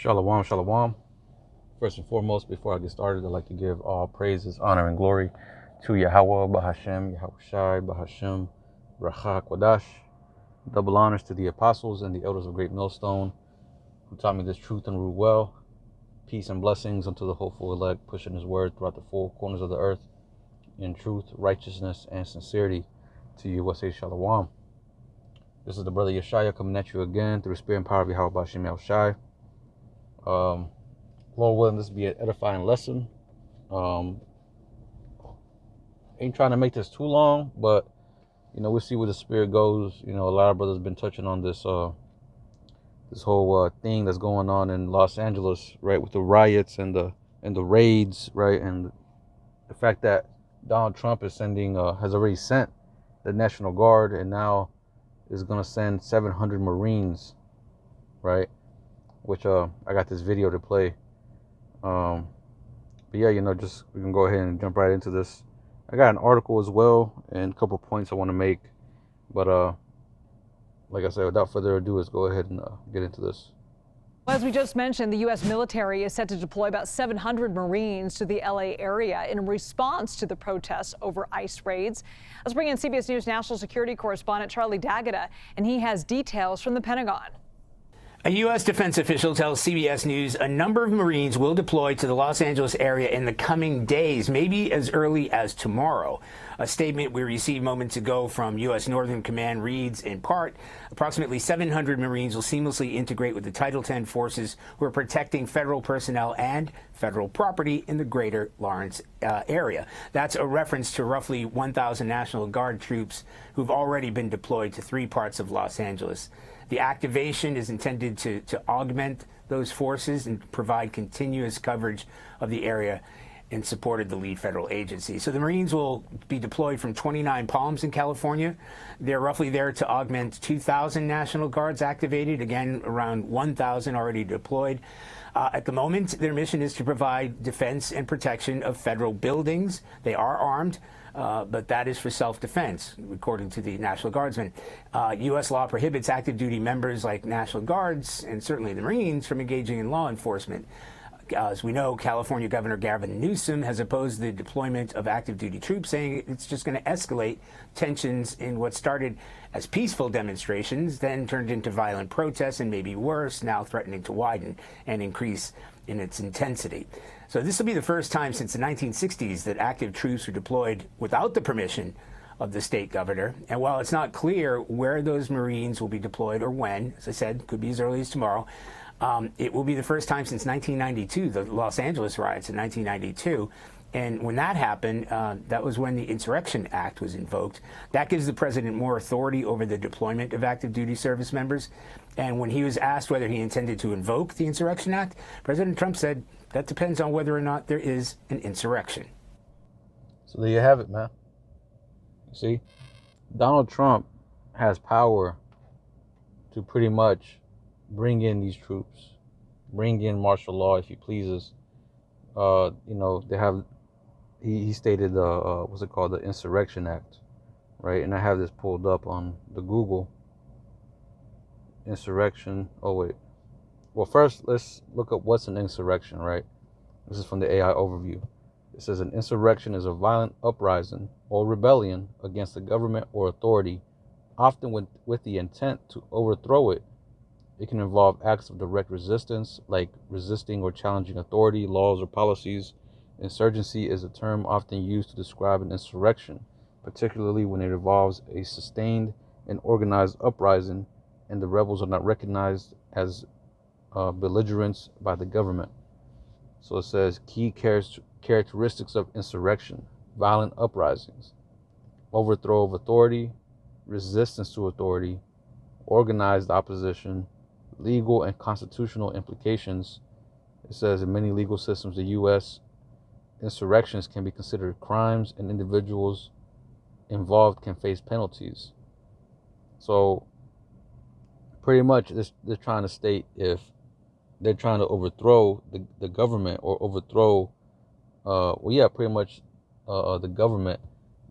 Shalom, shalom. First and foremost, before I get started, I'd like to give all praises, honor, and glory to Yahweh, Bahashem, Yahweh Shai, Bahashem, Bracha, Kodash. Double honors to the apostles and the elders of Great Millstone who taught me this truth and rule well. Peace and blessings unto the hopeful elect, pushing his word throughout the four corners of the earth in truth, righteousness, and sincerity. To you, what say Shalom. This is the brother Yeshaya coming at you again through the spirit and power of Yahweh Bahashem, Yahweh Shai. Lord willing, this will be an edifying lesson. Ain't trying to make this too long, but we'll see where the spirit goes. A lot of brothers been touching on this this whole thing that's going on in Los Angeles, right, with the riots and the raids, right, and the fact that Donald Trump is has already sent the National Guard and now is gonna send 700 Marines, right? Which I got this video to play. But yeah, just we can go ahead and jump right into this. I got an article as well and a couple points I want to make. But like I said, without further ado, let's go ahead and get into this. As we just mentioned, the U.S. military is set to deploy about 700 Marines to the L.A. area in response to the protests over ICE raids. Let's bring in CBS News national security correspondent Charlie D'Agata, and he has details from the Pentagon. A U.S. defense official tells CBS News a number of Marines will deploy to the Los Angeles area in the coming days, maybe as early as tomorrow. A statement we received moments ago from U.S. Northern Command reads, in part, approximately 700 Marines will seamlessly integrate with the Title X forces who are protecting federal personnel and federal property in the greater Lawrence area. That's a reference to roughly 1,000 National Guard troops who've already been deployed to three parts of Los Angeles. The activation is intended to augment those forces and provide continuous coverage of the area in support of the lead federal agency. So the Marines will be deployed from 29 Palms in California. They're roughly there to augment 2,000 National Guards activated, again, around 1,000 already deployed. At the moment, their mission is to provide defense and protection of federal buildings. They are armed. But that is for self-defense, according to the National Guardsmen. U.S. law prohibits active duty members like National Guards and certainly the Marines from engaging in law enforcement. As we know, California Governor Gavin Newsom has opposed the deployment of active duty troops, saying it's just going to escalate tensions in what started as peaceful demonstrations, then turned into violent protests, and maybe worse, now threatening to widen and increase in its intensity. So this will be the first time since the 1960s that active troops were deployed without the permission of the state governor. And while it's not clear where those Marines will be deployed or when, as I said, could be as early as tomorrow, it will be the first time since 1992, the Los Angeles riots in 1992. And when that happened, that was when the Insurrection Act was invoked. That gives the president more authority over the deployment of active duty service members. And when he was asked whether he intended to invoke the Insurrection Act, President Trump said that depends on whether or not there is an insurrection. So there you have it, man. See, Donald Trump has power to pretty much bring in these troops, bring in martial law if he pleases. They have, he stated what's it called, the Insurrection Act, right? And I have this pulled up on the Google. Insurrection. Oh wait. Well, first let's look up what's an insurrection, right? This is from the AI overview. It says an insurrection is a violent uprising or rebellion against the government or authority, often with the intent to overthrow it. It can involve acts of direct resistance, like resisting or challenging authority, laws, or policies. Insurgency is a term often used to describe an insurrection, particularly when it involves a sustained and organized uprising and the rebels are not recognized as belligerents by the government. So it says key characteristics of insurrection: violent uprisings, overthrow of authority, resistance to authority, organized opposition, legal and constitutional implications. It says in many legal systems, the U.S., insurrections can be considered crimes and individuals involved can face penalties. So pretty much they're trying to state if they're trying to overthrow the government or overthrow, pretty much the government,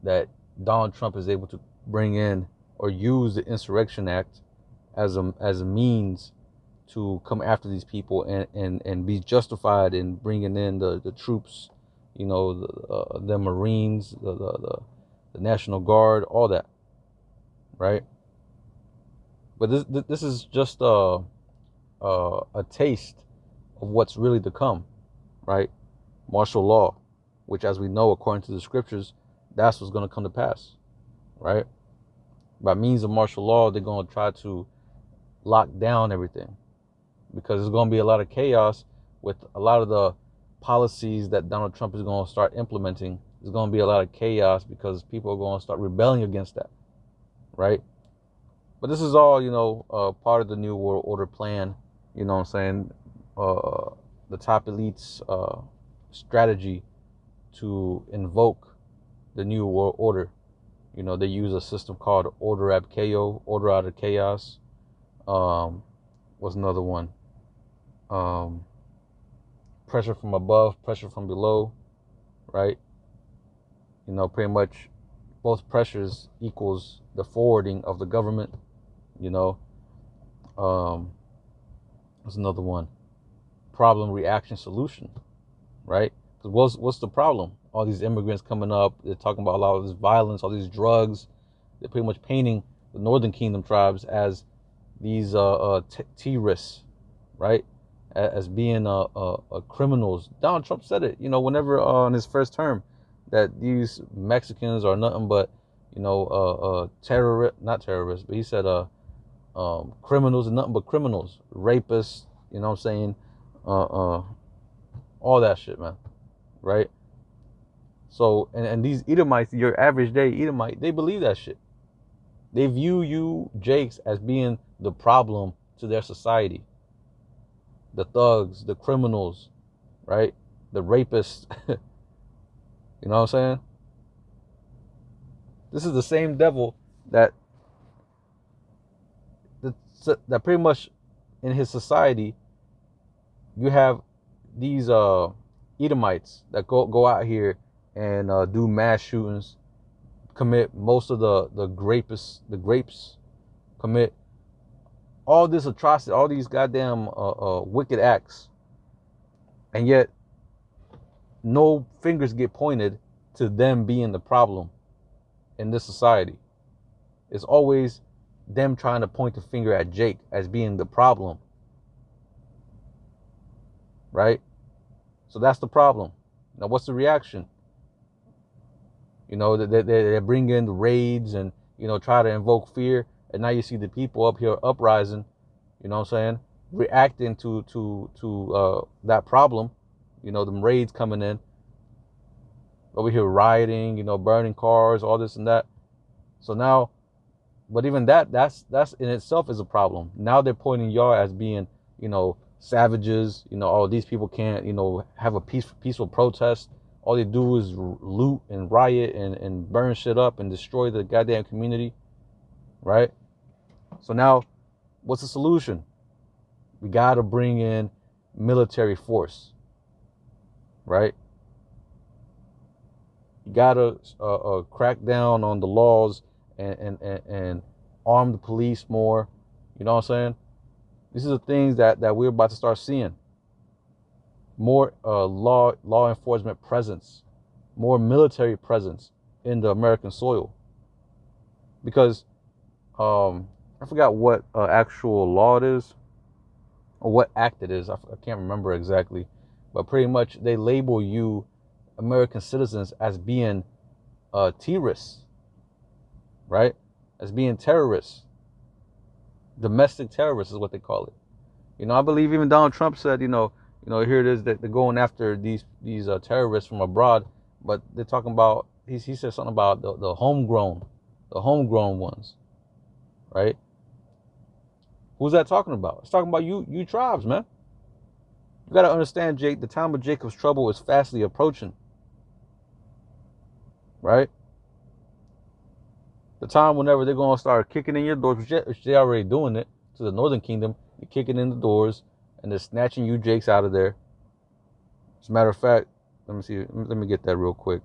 that Donald Trump is able to bring in or use the Insurrection Act as a means to come after these people and be justified in bringing in the troops, you know, the Marines, the National Guard, all that, right? But this is just a taste of what's really to come, right? Martial law, which, as we know, according to the scriptures, that's what's going to come to pass, right? By means of martial law, they're going to try to lock down everything, because there's going to be a lot of chaos with a lot of the policies that Donald Trump is going to start implementing. There's going to be a lot of chaos because people are going to start rebelling against that, right? But this is all, you know, part of the New World Order plan, you know what I'm saying? The top elites' strategy to invoke the New World Order. You know, they use a system called Order Ab Chaos, Order Out of Chaos. What's another one? Pressure from above, pressure from below, right? You know, pretty much both pressures equals the forwarding of the government, you know. What's another one? Problem, reaction, solution, right? Because what's the problem? All these immigrants coming up, they're talking about a lot of this violence, all these drugs. They're pretty much painting the Northern Kingdom tribes as these terrorists, right? As being criminals. Donald Trump said it, you know, whenever on his first term, that these Mexicans are nothing but, you know, not terrorists, but he said criminals are nothing but criminals, rapists, you know what I'm saying? All that shit, man, right? So, and these Edomites, your average day Edomite, they believe that shit. They view you, Jakes, as being the problem to their society. The thugs, the criminals, right? The rapists. You know what I'm saying? This is the same devil that pretty much in his society, you have these Edomites that go out here and do mass shootings, commit most of the grapes, commit all this atrocity, all these goddamn wicked acts, and yet no fingers get pointed to them being the problem in this society. It's always them trying to point the finger at Jake as being the problem, right? So that's the problem. Now, what's the reaction? You know, they bring in the raids and, you know, try to invoke fear. And now you see the people up here uprising, you know what I'm saying, reacting to that problem. You know, them raids coming in, over here rioting, you know, burning cars, all this and that. So now, but even that's in itself is a problem. Now they're pointing y'all as being, you know, savages. You know, oh, these people can't, you know, have a peaceful protest. All they do is loot and riot and burn shit up and destroy the goddamn community, right? So now, what's the solution? We got to bring in military force, right? You got to crack down on the laws and arm the police more. You know what I'm saying? These are the things that we're about to start seeing. More law enforcement presence, more military presence in the American soil. Because I forgot what actual law it is, or what act it is. I can't remember exactly. But pretty much they label you, American citizens, as being terrorists, right? As being terrorists. Domestic terrorists is what they call it. You know, I believe even Donald Trump said, you know, here it is that they're going after these terrorists from abroad, but they're talking about, he said something about the homegrown ones, right? Who's that talking about? It's talking about you tribes, man. You got to understand, Jake, the time of Jacob's trouble is fastly approaching, right? The time whenever they're going to start kicking in your doors, which they're already doing it to the Northern Kingdom, they're kicking in the doors and they're snatching you Jakes out of there. As a matter of fact, let me get that real quick.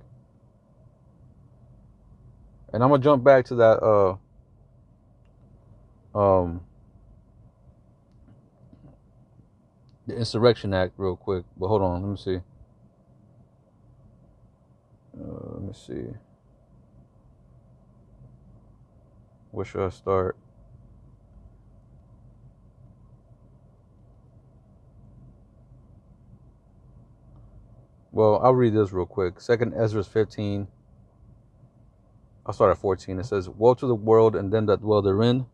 And I'm going to jump back to that the Insurrection Act real quick. But hold on, let me see. Where should I start? Well, I'll read this real quick. 2 Ezra 15. I'll start at 14. It says, "Woe to the world and them that dwell therein,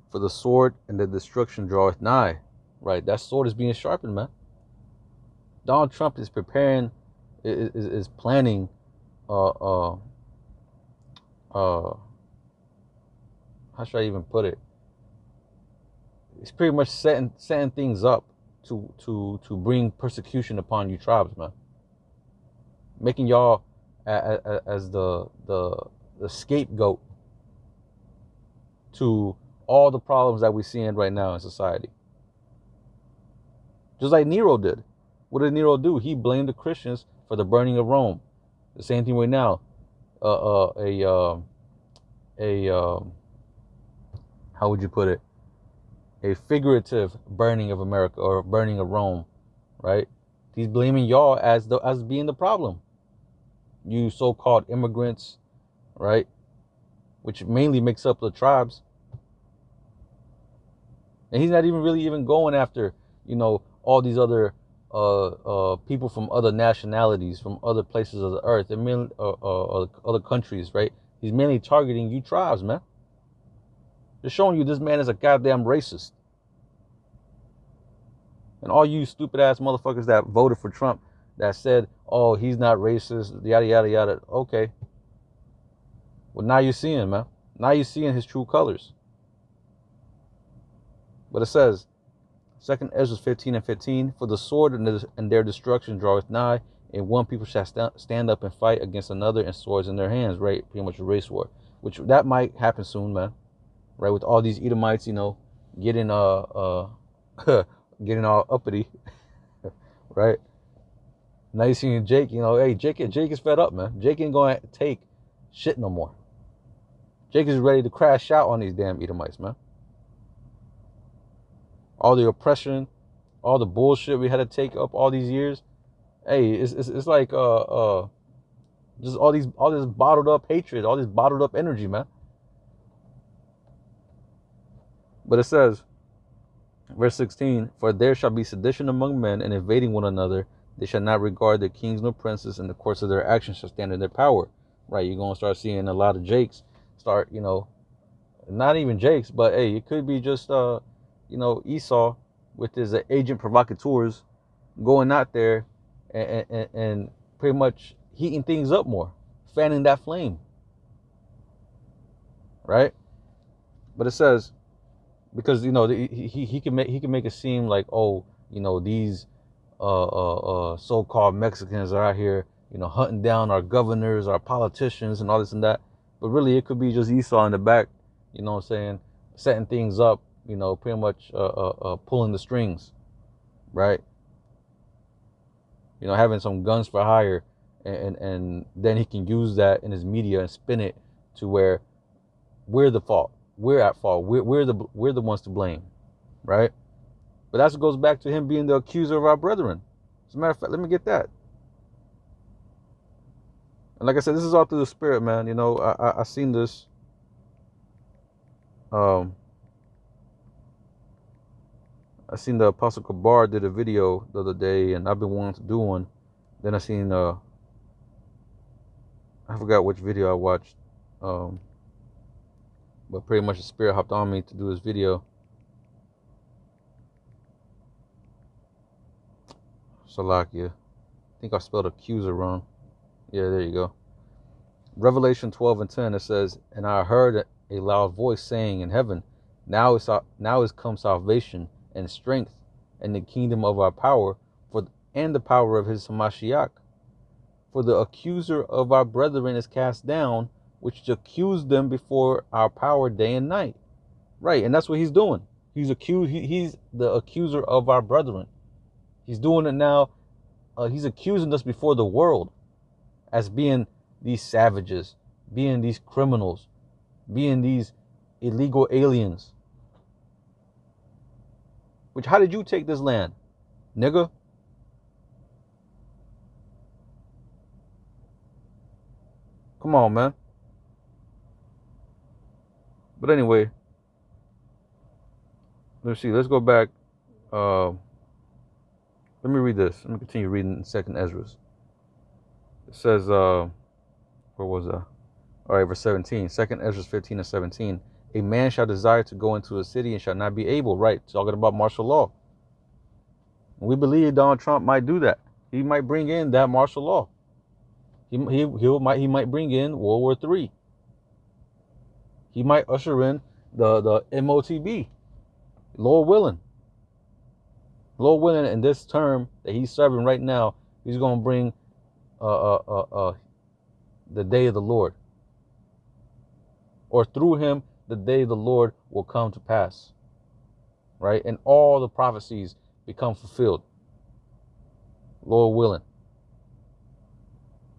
for the sword and the destruction draweth nigh." Right, that sword is being sharpened, man. Donald Trump is preparing, is planning, how should I even put it? It's pretty much setting things up to bring persecution upon you tribes, man. Making y'all as the scapegoat to all the problems that we're seeing right now in society. Just like Nero did. What did Nero do? He blamed the Christians for the burning of Rome. The same thing right now. How would you put it? A figurative burning of America or burning of Rome, right? He's blaming y'all as being the problem. You so-called immigrants, right? Which mainly makes up the tribes. And he's not even going after, all these other people from other nationalities, from other places of the earth, and mainly, other countries, right? He's mainly targeting you tribes, man. Just showing you this man is a goddamn racist. And all you stupid ass motherfuckers that voted for Trump that said, oh, he's not racist, yada, yada, yada. Okay. Well, now you're seeing, man. Now you're seeing his true colors. But it says, 2 Ezra 15 and 15, "For the sword and their destruction draweth nigh, and one people shall stand up and fight against another, and swords in their hands." Right? Pretty much a race war. Which, that might happen soon, man. Right? With all these Edomites, getting getting all uppity. Right? Now you seeing Jake, hey, Jake is fed up, man. Jake ain't going to take shit no more. Jake is ready to crash out on these damn Edomites, man. All the oppression, all the bullshit we had to take up all these years. Hey, it's like just all this bottled up hatred, all this bottled up energy, man. But it says, verse 16, "For there shall be sedition among men, and invading one another. They shall not regard their kings nor princes, and the course of their actions shall stand in their power." Right, you're gonna start seeing a lot of Jakes start, not even Jakes, but hey, it could be just Esau with his agent provocateurs going out there and pretty much heating things up more, fanning that flame. Right? But it says, because he can make it seem like, oh, these so-called Mexicans are out here, hunting down our governors, our politicians, and all this and that. But really, it could be just Esau in the back, setting things up, pretty much pulling the strings, right? Having some guns for hire, and then he can use that in his media and spin it to where we're the fault. We're at fault. We're the ones to blame, right? But that goes back to him being the accuser of our brethren. As a matter of fact, let me get that. And like I said, this is all through the spirit, man. I seen this. I seen the Apostle Kabar did a video the other day, and I've been wanting to do one. Then I seen I forgot which video I watched. But pretty much the spirit hopped on me to do this video. Salakia. I think I spelled accuser wrong. Yeah, there you go. Revelation 12 and 10, it says, "And I heard a loud voice saying in heaven, now is come salvation and strength and the kingdom of our power and the power of his Hamashiach. For the accuser of our brethren is cast down, which accused them before our power day and night." Right, and that's what he's doing. He's the accuser of our brethren. He's doing it now. He's accusing us before the world as being these savages, being these criminals, being these illegal aliens. Which, how did you take this land? nigga. Come on, man. But anyway, let's see. Let's go back. Let me read this. Let me continue reading 2nd Ezra. It says, where was I? All right, verse 17. 2nd Ezra 15 and 17. A man shall desire to go into a city and shall not be able. Right, talking about martial law. We believe Donald Trump might do that. He might bring in that martial law. He might bring in World War III. He might usher in the MOTB. Lord willing. Lord willing, in this term that he's serving right now, he's going to bring the day of the Lord. Or through him, the day of the Lord will come to pass. Right? And all the prophecies become fulfilled. Lord willing.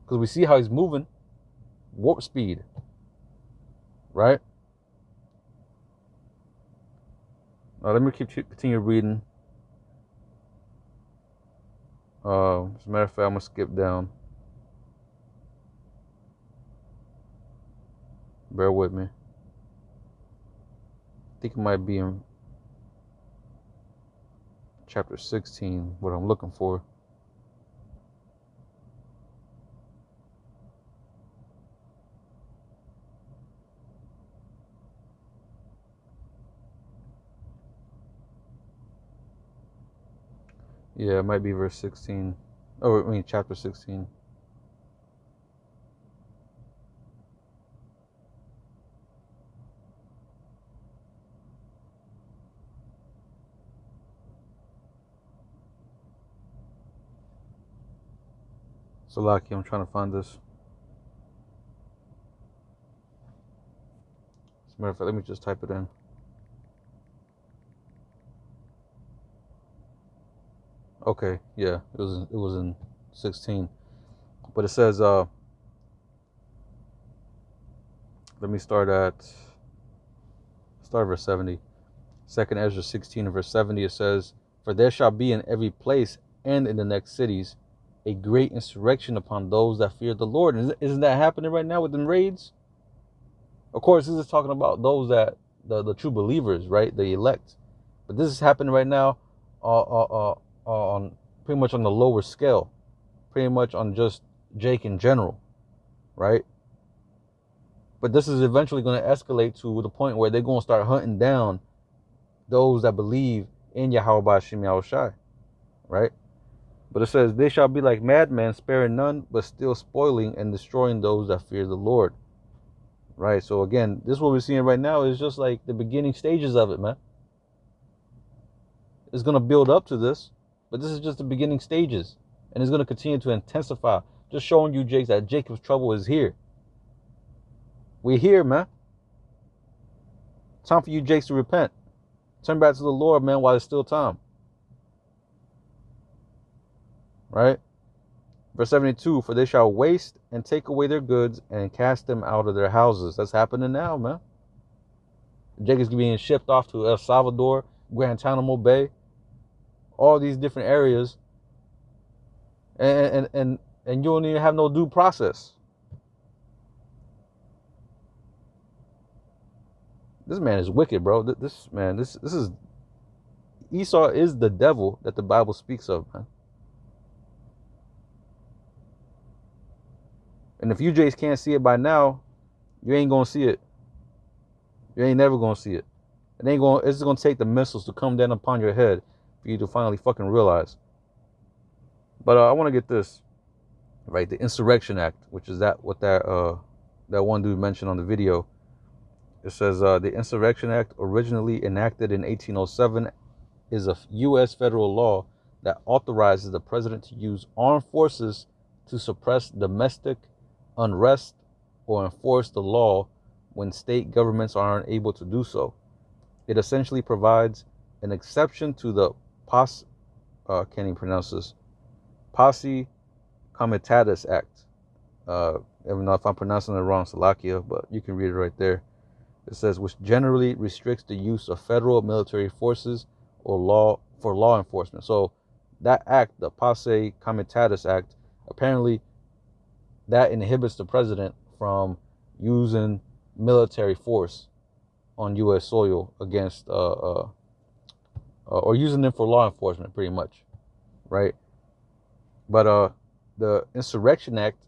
Because we see how he's moving. Warp speed. Right? Now let me continue reading. As a matter of fact, I'm going to skip down. Bear with me. I think it might be in chapter 16, what I'm looking for. Yeah, it might be verse 16. Oh, I mean, chapter 16. Salaki, I'm trying to find this. As a matter of fact, let me just type it in. Okay, yeah, it was in 16. But it says, let me start verse 70. 2nd Ezra 16 and verse 70, it says, for there shall be in every place and in the next cities a great insurrection upon those that fear the Lord. And isn't that happening right now with them raids? Of course, this is talking about those that, the true believers, right? The elect. But this is happening right now on pretty much on the lower scale. Pretty much on just Jake in general, right? But this is eventually going to escalate to the point where they're going to start hunting down those that believe in Yahweh B'Shem Yahushai, right? But it says, they shall be like madmen, sparing none, but still spoiling and destroying those that fear the Lord. Right? So again, this what we're seeing right now is just like the beginning stages of it, man. It's going to build up to this, but this is just the beginning stages. And it's going to continue to intensify. Just showing you, Jake, that Jacob's trouble is here. We're here, man. Time for you, Jakes, to repent. Turn back to the Lord, man, while there's still time. Right? Verse 72, for they shall waste and take away their goods and cast them out of their houses. That's happening now, man. Jacob's being shipped off to El Salvador, Guantanamo Bay, all these different areas. And you don't even have no due process. This man is wicked, bro. This is Esau is the devil that the Bible speaks of, man. And if you Jays can't see it by now, you ain't gonna see it. You ain't never gonna see it. It's just gonna take the missiles to come down upon your head for you to finally fucking realize. But I want to get this right. The Insurrection Act, which is that one dude mentioned on the video. It says the Insurrection Act, originally enacted in 1807, is a U.S. federal law that authorizes the president to use armed forces to suppress domestic unrest or enforce the law when state governments are unable to do so. It essentially provides an exception to the Posse Comitatus Act. Even though if I'm pronouncing it wrong, Salakia, but you can read it right there. It says, which generally restricts the use of federal military forces or law enforcement. So that act, the Passe Comitatus Act, apparently that inhibits the president from using military force on U.S. soil against, or using them for law enforcement, pretty much, right? But the Insurrection Act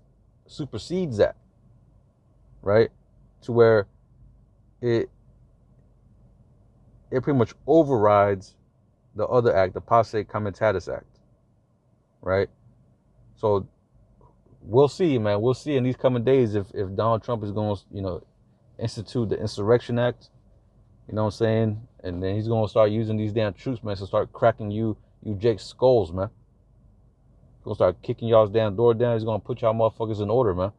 supersedes that, right? To where it pretty much overrides the other act, the Passe Comitatus Act, right? So we'll see, man. We'll see in these coming days if Donald Trump is going to, institute the Insurrection Act, you know what I'm saying? And then he's going to start using these damn troops, man, to start cracking you Jake skulls, man. He's going to start kicking y'all's damn door down. He's going to put y'all motherfuckers in order, man.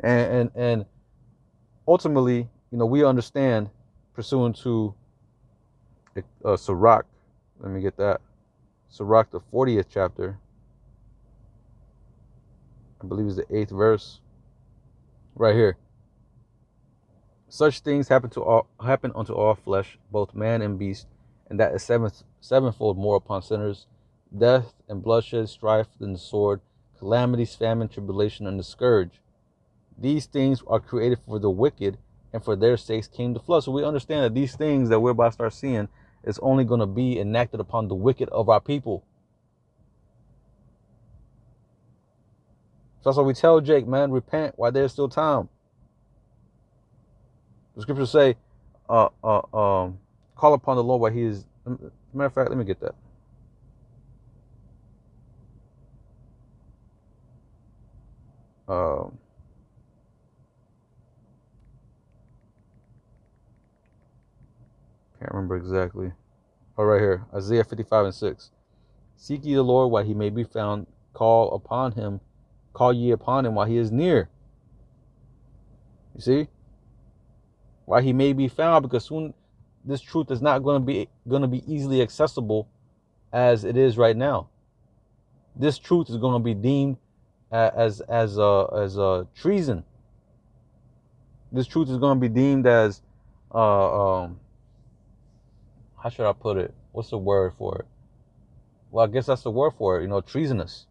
And ultimately, we understand, pursuant to Sirach, let me get that. Sirach, the 40th chapter, I believe it's the 8th verse, right here. Such things happen unto all flesh, both man and beast, and that is sevenfold more upon sinners. Death and bloodshed, strife and the sword, calamities, famine, tribulation, and the scourge. These things are created for the wicked, and for their sakes came the flood. So we understand that these things that we're about to start seeing is only going to be enacted upon the wicked of our people. So that's why we tell Jake, man, repent while there's still time. The scriptures say, call upon the Lord while he is. As a matter of fact, let me get that. Can't remember exactly. Oh, right here, Isaiah 55:6. Seek ye the Lord while he may be found. Call ye upon him while he is near. You see? While he may be found, because soon this truth is not going to be easily accessible as it is right now. This truth is going to be deemed as treason. This truth is going to be deemed as how should I put it? What's the word for it? Well, I guess that's the word for it, treasonous.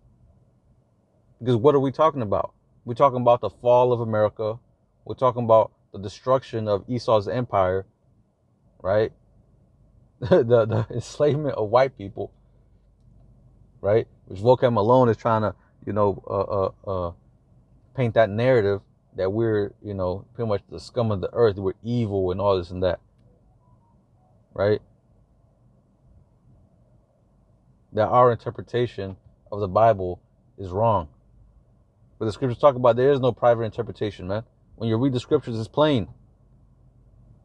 Because what are we talking about? We're talking about the fall of America. We're talking about the destruction of Esau's empire, right? the enslavement of white people, right? Which Vocab Malone is trying to, paint that narrative that we're, pretty much the scum of the earth. We're evil and all this and that, right? That our interpretation of the Bible is wrong. But the scriptures talk about there is no private interpretation, man. When you read the scriptures, it's plain.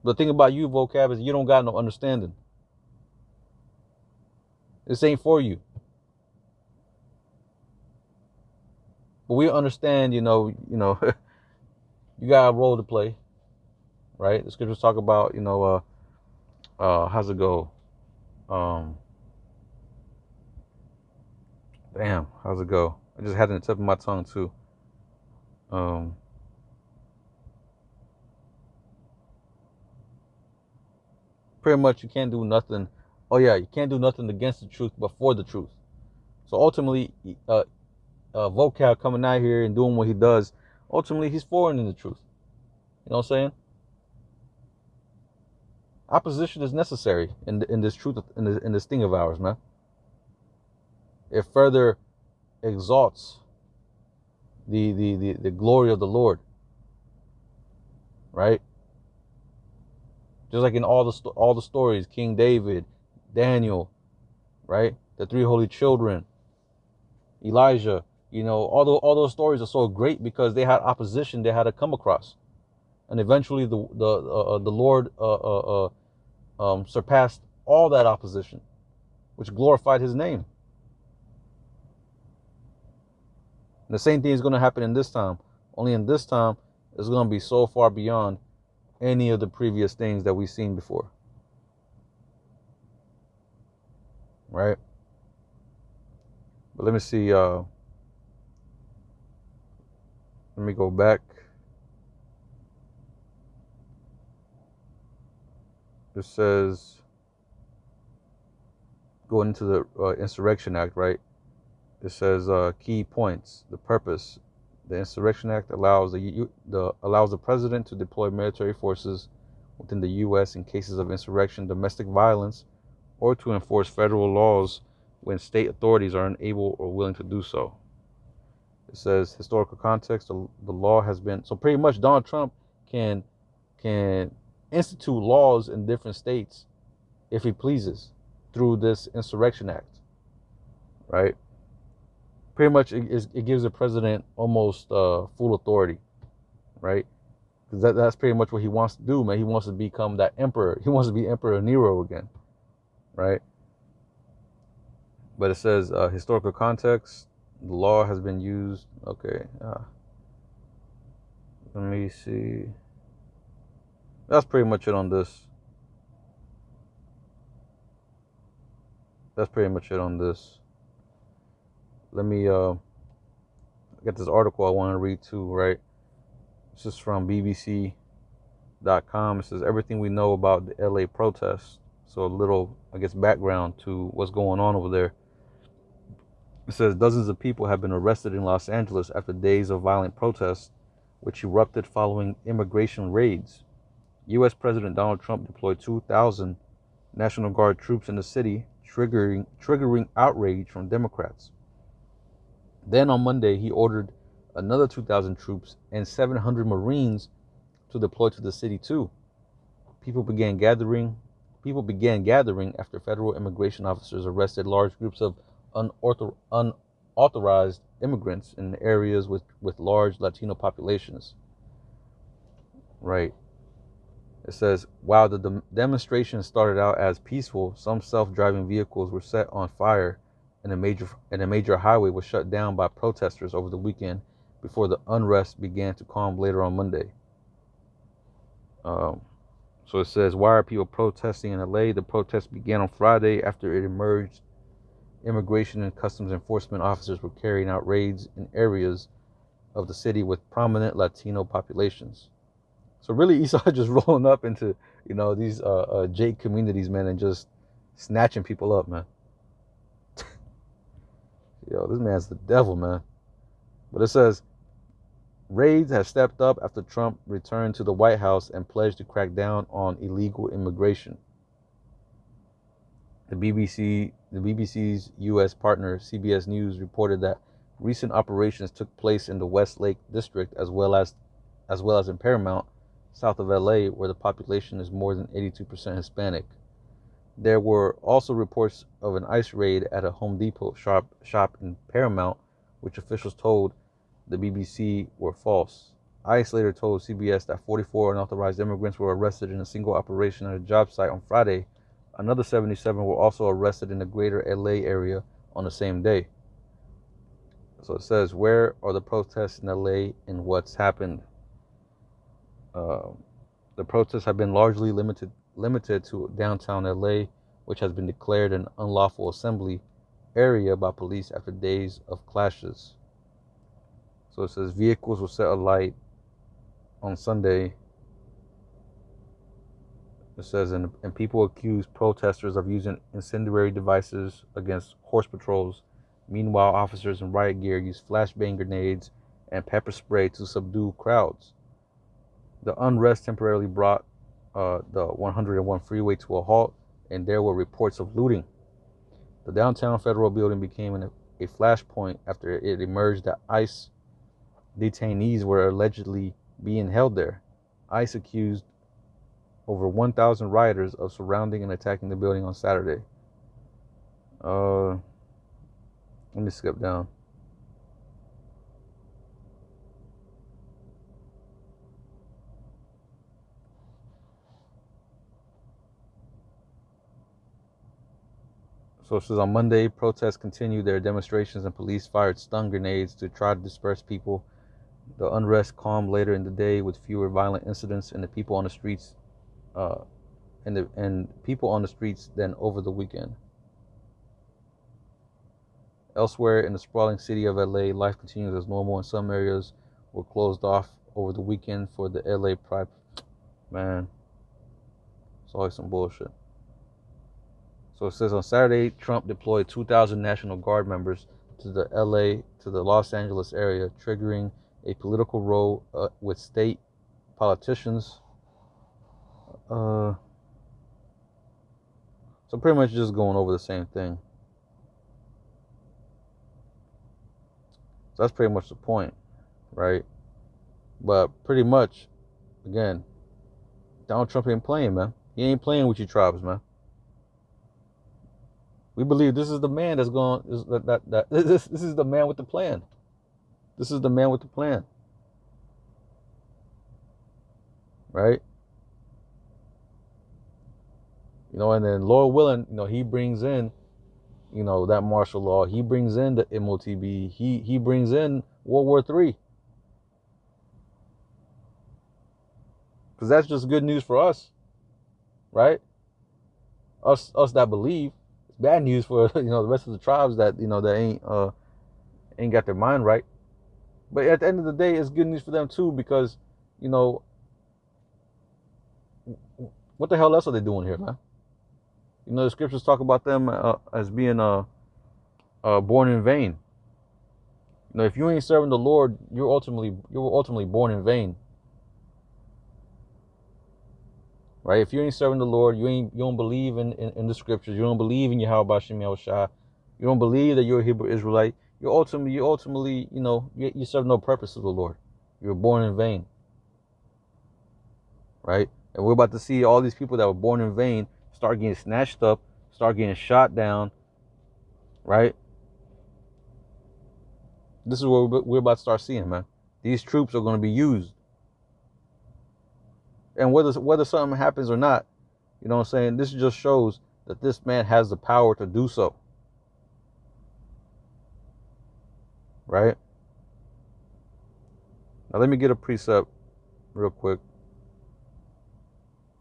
The thing about you, Vocab, is you don't got no understanding. This ain't for you. But we understand, you got a role to play, right? The scriptures talk about, how's it go? Damn, how's it go? I just had it on the tip of my tongue too. Pretty much you can't do nothing. Oh yeah, you can't do nothing against the truth but for the truth. So ultimately, Vocab coming out here and doing what he does, ultimately he's foreign in the truth. You know what I'm saying? Opposition is necessary in this truth, in this thing of ours, man. It further exalts the glory of the Lord, right? Just like in all the stories, King David, Daniel, right? The three holy children, Elijah, all those stories are so great because they had opposition they had to come across, and eventually the Lord surpassed all that opposition, which glorified His name. And the same thing is going to happen in this time. Only in this time, it's going to be so far beyond any of the previous things that we've seen before. Right? But let me see. Let me go back. It says, going into the Insurrection Act, right? It says key points. The purpose. The Insurrection Act allows the president to deploy military forces within the U.S. in cases of insurrection, domestic violence, or to enforce federal laws when state authorities are unable or willing to do so. It says historical context. The law has been so pretty much Donald Trump can institute laws in different states if he pleases through this Insurrection Act, right? Pretty much it gives the president almost full authority, right? Because that's pretty much what he wants to do, man. He wants to become that emperor. He wants to be Emperor Nero again, right? But it says historical context. The law has been used. Okay. Let me see. That's pretty much it on this. That's pretty much it on this. Let me get this article I want to read too, right? This is from BBC.com. It says everything we know about the LA protests. So a little, I guess, background to what's going on over there. It says dozens of people have been arrested in Los Angeles after days of violent protests, which erupted following immigration raids. U.S. President Donald Trump deployed 2,000 National Guard troops in the city, triggering outrage from Democrats. Then on Monday, he ordered another 2,000 troops and 700 Marines to deploy to the city too. People began gathering after federal immigration officers arrested large groups of unauthorized immigrants in areas with large Latino populations. Right. It says, while the demonstration started out as peaceful, some self-driving vehicles were set on fire and a major highway was shut down by protesters over the weekend before the unrest began to calm later on Monday. So it says, why are people protesting in LA? The protest began on Friday after it emerged immigration and customs enforcement officers were carrying out raids in areas of the city with prominent Latino populations. So really Esau just rolling up into, these Jake communities, man, and just snatching people up, man. Yo, this man's the devil, man. But it says, raids have stepped up after Trump returned to the White House and pledged to crack down on illegal immigration. The BBC's U.S. partner, CBS News, reported that recent operations took place in the Westlake district as well as in Paramount, south of LA, where the population is more than 82% Hispanic. There were also reports of an ICE raid at a Home Depot shop in Paramount, which officials told the BBC were false. ICE later told CBS that 44 unauthorized immigrants were arrested in a single operation at a job site on Friday. Another 77 were also arrested in the greater LA area on the same day. So it says, where are the protests in LA and what's happened? The protests have been largely limited to downtown LA, which has been declared an unlawful assembly area by police after days of clashes. So it says vehicles were set alight on Sunday. It says, and people accused protesters of using incendiary devices against horse patrols. Meanwhile, officers in riot gear used flashbang grenades and pepper spray to subdue crowds. The unrest temporarily brought the 101 freeway to a halt, and there were reports of looting. The downtown Federal Building became a flashpoint after it emerged that ICE detainees were allegedly being held there. ICE accused over 1,000 rioters of surrounding and attacking the building on Saturday. Let me skip down. So it says on Monday, protests continued their demonstrations and police fired stun grenades to try to disperse people. The unrest calmed later in the day with fewer violent incidents and people on the streets than over the weekend. Elsewhere in the sprawling city of LA, life continues as normal and some areas were closed off over the weekend for the LA Pride. Man, it's always some bullshit. So it says on Saturday, Trump deployed 2,000 National Guard members to the Los Angeles area, triggering a political row with state politicians. So pretty much just going over the same thing. So that's pretty much the point, right? But pretty much, again, Donald Trump ain't playing, man. He ain't playing with you tribes, man. We believe this is the man that's going. This is the man with the plan. This is the man with the plan, right? You know, and then Lord willing, you know, he brings in, you know, that martial law. He brings in the MOTB. He brings in World War III. Because that's just good news for us, right? Us that believe. It's bad news for, you know, the rest of the tribes that, you know, that ain't got their mind right. But at the end of the day, it's good news for them too, because, you know, what the hell else are they doing here, man? You know, the scriptures talk about them as being born in vain. You know, if you ain't serving the Lord, you're ultimately born in vain. Right? If you ain't serving the Lord, you don't believe in the scriptures, you don't believe in Yahweh Shem Yahushua, you don't believe that you're a Hebrew Israelite, you ultimately, you know, you serve no purpose to the Lord. You're born in vain. Right? And we're about to see all these people that were born in vain start getting snatched up, start getting shot down. Right? This is what we're about to start seeing, man. These troops are going to be used. And whether something happens or not, you know what I'm saying? This just shows that this man has the power to do so. Right? Now let me get a precept real quick.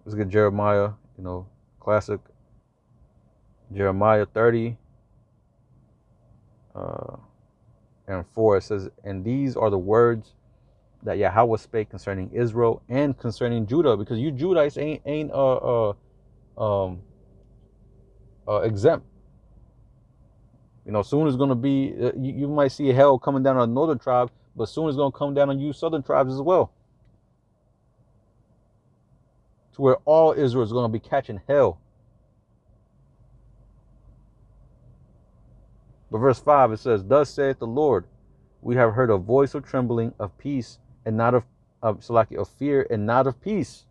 Let's get Jeremiah, you know, classic. Jeremiah 30 and 4. It says, and these are the words that Yahweh spake concerning Israel and concerning Judah, because you Judites ain't exempt. You know, soon is going to be, you might see hell coming down on the northern tribe, but soon it's going to come down on you southern tribes as well. To where all Israel is going to be catching hell. But verse 5, it says, thus saith the Lord, we have heard a voice of trembling, of peace, and not of fear, and not of peace.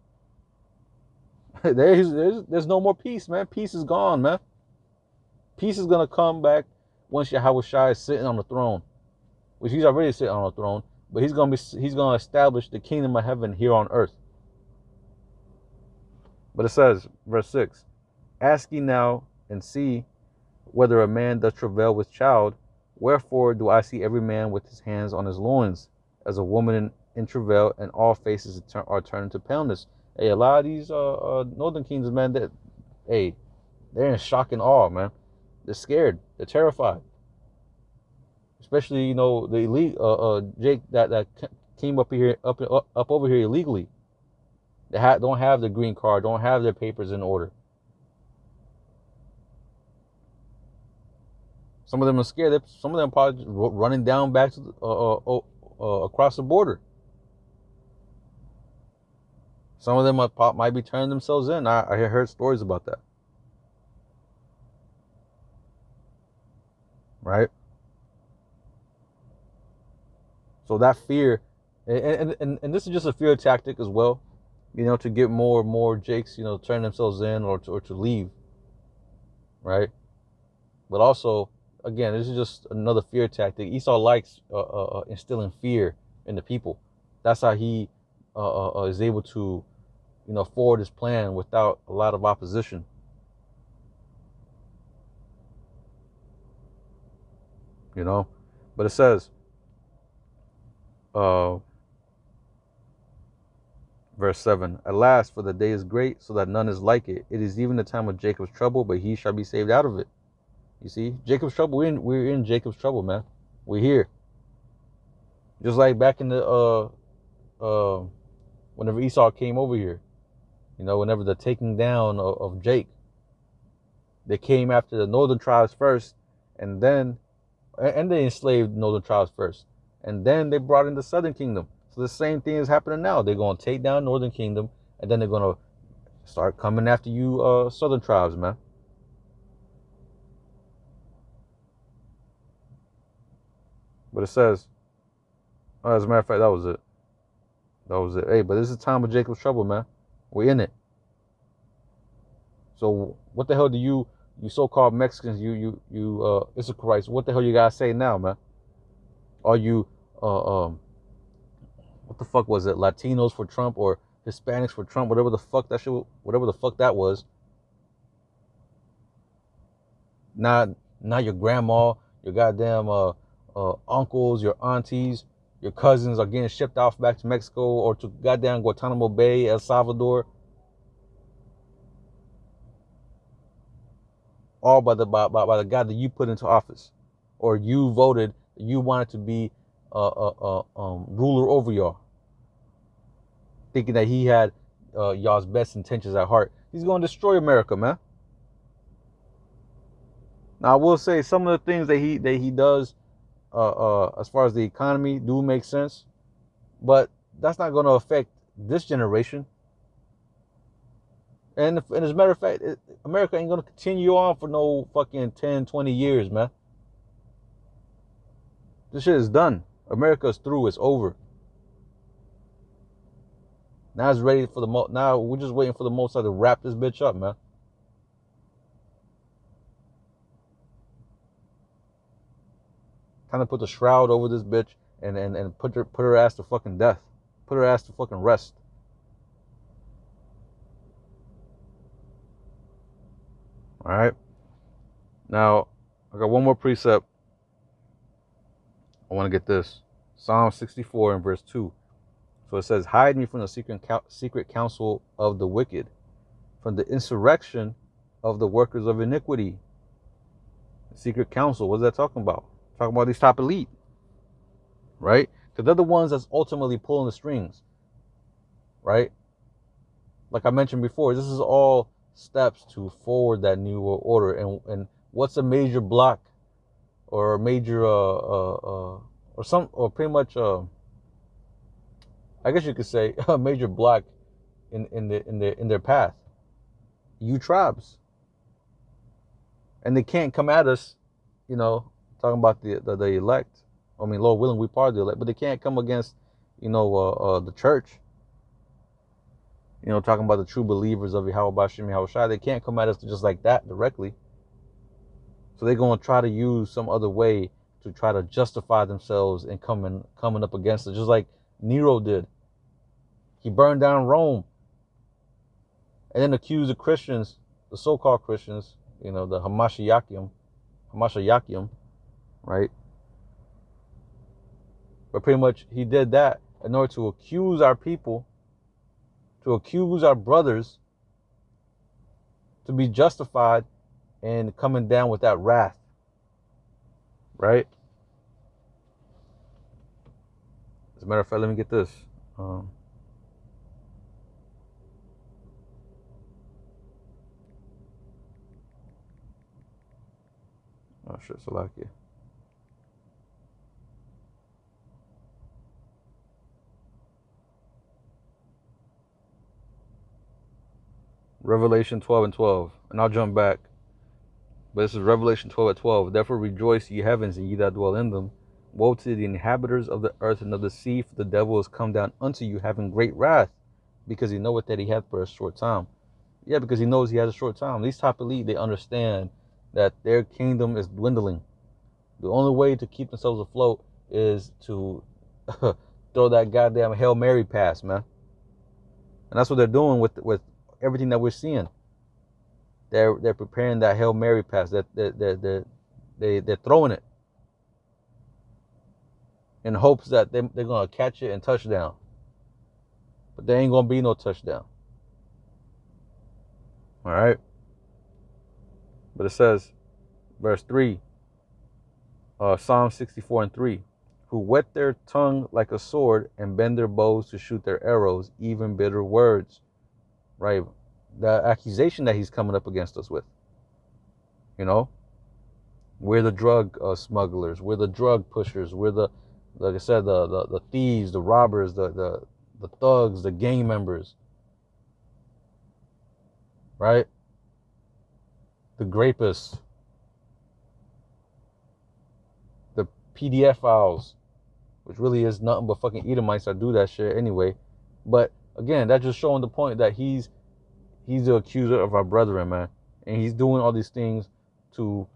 There's no more peace, man. Peace is gone, man. Peace is gonna come back once Yahweh Shai is sitting on the throne, which he's already sitting on the throne. But he's gonna establish the kingdom of heaven here on earth. But it says, verse 6, ask ye now and see whether a man doth travail with child. Wherefore do I see every man with his hands on his loins, as a woman in travail, and all faces are turned to paleness. Hey, a lot of these northern kings, man, they're in shock and awe, man. They're scared. They're terrified. Especially, you know, the elite Jake that came up over here illegally. They don't have the green card, don't have their papers in order. Some of them are scared. Some of them probably running down back to across the border. Some of them might be turning themselves in. I heard stories about that. Right? So that fear, and this is just a fear tactic as well, you know, to get more and more Jakes, you know, turn themselves in or to leave. Right? But also, again, this is just another fear tactic. Esau likes instilling fear in the people. That's how he is able to, you know, forward his plan without a lot of opposition. You know, but it says, verse 7, alas, for the day is great, so that none is like it. It is even the time of Jacob's trouble, but he shall be saved out of it. You see, Jacob's trouble, we're in Jacob's trouble, man. We're here. Just like back in the, whenever Esau came over here, you know, whenever the taking down of Jake, They came after the northern tribes first, and they enslaved northern tribes first, and then they brought in the southern kingdom. So the same thing is happening now. They're going to take down northern kingdom, and then they're going to start coming after you southern tribes, man. But it says, as a matter of fact, that was it. That was it. Hey, but this is the time of Jacob's trouble, man. We're in it. So what the hell do you so-called Mexicans, you Issacharites, what the hell you guys say now, man? Are you what the fuck was it? Latinos for Trump or Hispanics for Trump? Whatever the fuck that was. Now your grandma, your goddamn uncles, your aunties, your cousins are getting shipped off back to Mexico or to goddamn Guantanamo Bay, El Salvador. All by the guy that you put into office, or you voted, you wanted to be ruler over y'all, thinking that he had y'all's best intentions at heart. He's going to destroy America, man. Now I will say some of the things that he does, as far as the economy, do make sense, but that's not going to affect this generation. And as a matter of fact, America ain't going to continue on for no fucking 10, 20 years, man. This shit is done. America's through. It's over. Now it's ready for now we're just waiting for the Most High to wrap this bitch up, man. Time to put the shroud over this bitch and put her ass to fucking death. Put her ass to fucking rest. All right. Now, I got one more precept. I want to get this. Psalm 64 and verse 2. So it says, hide me from the secret counsel of the wicked, from the insurrection of the workers of iniquity. Secret counsel, what is that talking about? Talking about these top elite, right? Because they're the ones that's ultimately pulling the strings, right? Like I mentioned before, this is all steps to forward that new order. And what's a major block or a major or pretty much I guess you could say a major block in their path? You tribes. And they can't come at us, talking about the elect. I mean, Lord willing, we part of the elect, but they can't come against, the church. Talking about the true believers of Yahweh Bashim Yahushua. They can't come at us just like that directly. So they're going to try to use some other way to try to justify themselves and coming up against it, just like Nero did. He burned down Rome and then accused the Christians, the so-called Christians, the Hamashiachim, right? But pretty much he did that in order to accuse our people, to accuse our brothers, to be justified in coming down with that wrath, right? As a matter of fact, let me get this. Oh shit, Salakia. Revelation 12 and 12. And I'll jump back. But this is Revelation 12 and 12. Therefore rejoice, ye heavens, and ye that dwell in them. Woe to the inhabitants of the earth and of the sea, for the devil is come down unto you, having great wrath, because he knoweth that he hath but a short time. Yeah, because he knows he has a short time. These top elite, they understand that their kingdom is dwindling. The only way to keep themselves afloat is to throw that goddamn Hail Mary pass, man. And that's what they're doing with everything that we're seeing. They're preparing that Hail Mary pass. They're throwing it in hopes that they're gonna catch it and touchdown. But there ain't gonna be no touchdown. All right. But it says, verse 3, Psalm 64 and 3, who whet their tongue like a sword and bend their bows to shoot their arrows, even bitter words. Right? The accusation that he's coming up against us with. You know, we're the drug smugglers, we're the drug pushers, we're the, like I said, the thieves, the robbers, the thugs, the gang members, right? The grapists, the PDF files, which really is nothing but fucking Edomites that do that shit anyway. But again, that's just showing the point that he's the accuser of our brethren, man, and he's doing all these things to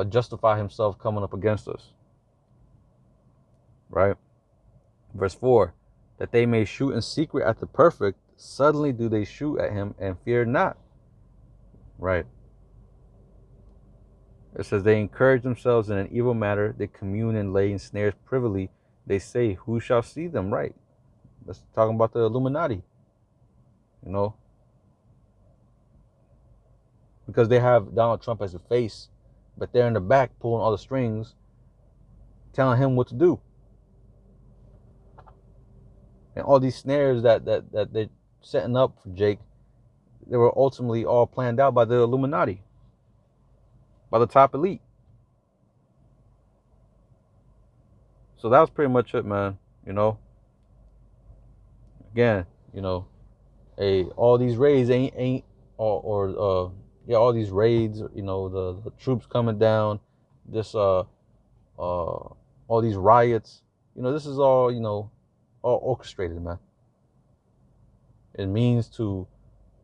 justify himself coming up against us, right? Verse 4, that they may shoot in secret at the perfect, suddenly do they shoot at him and fear not, right? It says they encourage themselves in an evil matter, they commune and lay in snares privily, they say, who shall see them, right? That's talking about the Illuminati, you know, because they have Donald Trump as a face, but they're in the back pulling all the strings, telling him what to do. And all these snares that they're setting up for Jake, they were ultimately all planned out by the Illuminati, by the top elite. So that was pretty much it, man. You know, again, you know, all these raids ain't all these raids, you know, the troops coming down, this all these riots, you know, this is all, you know, all orchestrated, man. It means to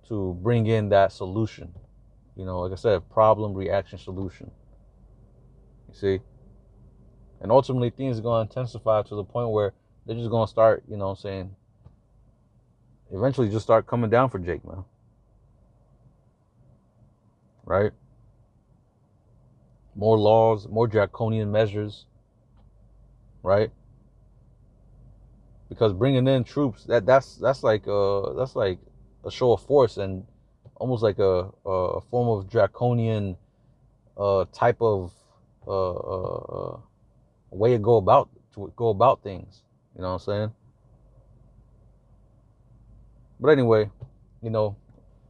bring in that solution, you know, like I said, problem, reaction, solution. You see, and ultimately things are going to intensify to the point where they're just going to start, you know what I'm saying, eventually just start coming down for Jake, man. Right? More laws, more draconian measures, right? Because bringing in troops, that's like a show of force and almost like a form of draconian type of way to go about things. You know what I'm saying? But anyway, you know,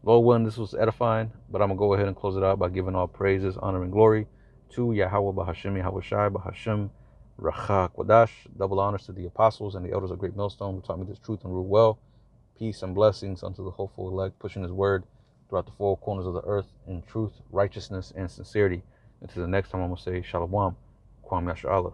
Lord willing, this was edifying, but I'm going to go ahead and close it out by giving all praises, honor, and glory to Yahweh, Bahashim, Yahweh Shai, Bahashim, Racha, Kwadash. Double honors to the apostles and the elders of Great Millstone who taught me this truth and rule well. Peace and blessings unto the hopeful elect, pushing his word throughout the four corners of the earth in truth, righteousness, and sincerity. Until the next time, I'm going to say Shalom, Kwam Yasha Allah.